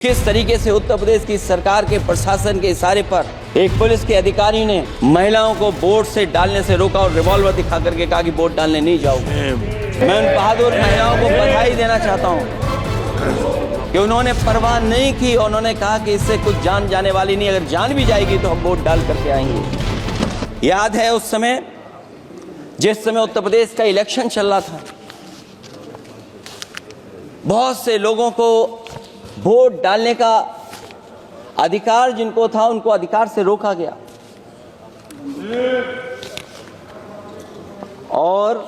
किस तरीके से उत्तर प्रदेश की सरकार के प्रशासन के इशारे पर एक पुलिस के अधिकारी ने महिलाओं को वोट से डालने से रोका और रिवॉल्वर दिखा करके कहा कि वोट डालने नहीं जाओगे। मैं उन बहादुर महिलाओं को बधाई देना चाहता हूं कि उन्होंने परवाह नहीं की। उन्होंने कहा कि इससे कुछ जान जाने वाली नहीं, अगर जान भी जाएगी तो हम वोट डाल करके आएंगे। याद है उस समय जिस समय उत्तर प्रदेश का इलेक्शन चल रहा था, बहुत से लोगों को वोट डालने का अधिकार जिनको था उनको अधिकार से रोका गया और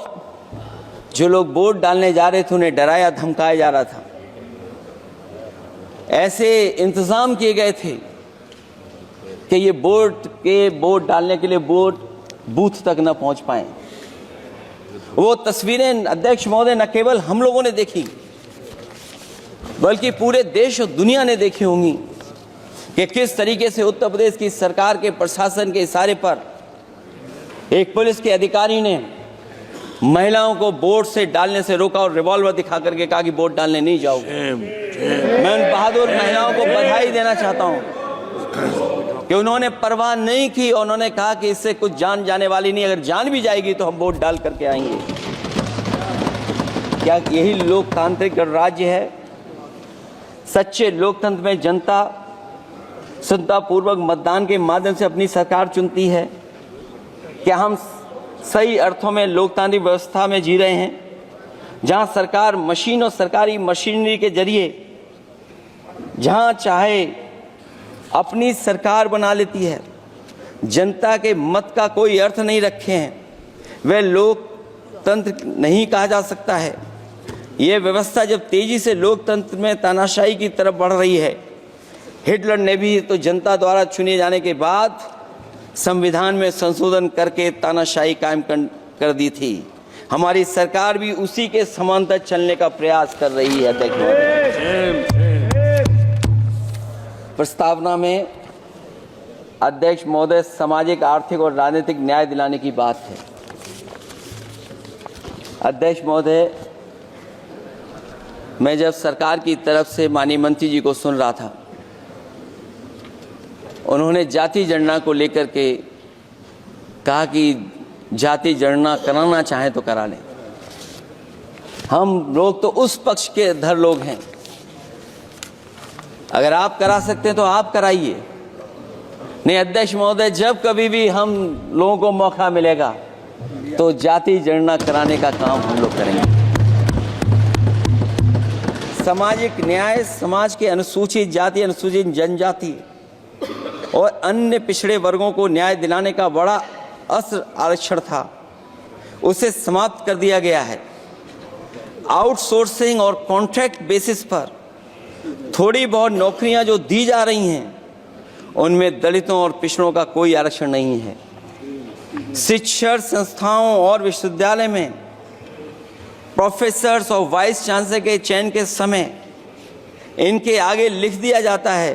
जो लोग वोट डालने जा रहे थे उन्हें डराया धमकाया जा रहा था। ऐसे इंतजाम किए गए थे कि ये वोट डालने के लिए वोट बूथ तक न पहुंच पाए। वो तस्वीरें अध्यक्ष महोदय न केवल हम लोगों ने देखी बल्कि पूरे देश और दुनिया ने देखी होंगी कि किस तरीके से उत्तर प्रदेश की सरकार के प्रशासन के इशारे पर एक पुलिस के अधिकारी ने महिलाओं को वोट से डालने से रोका और रिवॉल्वर दिखा करके कहा कि वोट डालने नहीं जाओगे। मैं उन बहादुर महिलाओं को बधाई देना चाहता हूं कि उन्होंने परवाह नहीं की। उन्होंने कहा कि इससे कुछ जान जाने वाली नहीं, अगर जान भी जाएगी तो हम वोट डाल करके आएंगे। क्या यही लोकतांत्रिक राज्य है? सच्चे लोकतंत्र में जनता श्रद्धापूर्वक मतदान के माध्यम से अपनी सरकार चुनती है। क्या हम सही अर्थों में लोकतांत्रिक व्यवस्था में जी रहे हैं, जहां सरकार मशीन और सरकारी मशीनरी के जरिए जहां चाहे अपनी सरकार बना लेती है, जनता के मत का कोई अर्थ नहीं रखे हैं, वह लोकतंत्र नहीं कहा जा सकता है। यह व्यवस्था जब तेजी से लोकतंत्र में तानाशाही की तरफ बढ़ रही है, हिटलर ने भी तो जनता द्वारा चुने जाने के बाद संविधान में संशोधन करके तानाशाही कायम कर दी थी। हमारी सरकार भी उसी के समांतर चलने का प्रयास कर रही है। प्रस्तावना में अध्यक्ष महोदय सामाजिक, आर्थिक और राजनीतिक न्याय दिलाने की बात है। अध्यक्ष महोदय, मैं जब सरकार की तरफ से माननीय मंत्री जी को सुन रहा था, उन्होंने जाति जनगणना को लेकर के कहा कि जाति जनगणना कराना चाहें तो करा लें। हम लोग तो उस पक्ष के धर लोग हैं, अगर आप करा सकते हैं तो आप कराइए। नहीं अध्यक्ष महोदय, जब कभी भी हम लोगों को मौका मिलेगा तो जाति जनगणना कराने का काम हम लोग करेंगे। सामाजिक न्याय समाज के अनुसूचित जाति, अनुसूचित जनजाति और अन्य पिछड़े वर्गों को न्याय दिलाने का बड़ा अस्त्र आरक्षण था, उसे समाप्त कर दिया गया है। आउटसोर्सिंग और कॉन्ट्रैक्ट बेसिस पर थोड़ी बहुत नौकरियां जो दी जा रही हैं, उनमें दलितों और पिछड़ों का कोई आरक्षण नहीं है। शिक्षण संस्थाओं और विश्वविद्यालय में प्रोफेसर्स और वाइस चांसलर के चयन के समय इनके आगे लिख दिया जाता है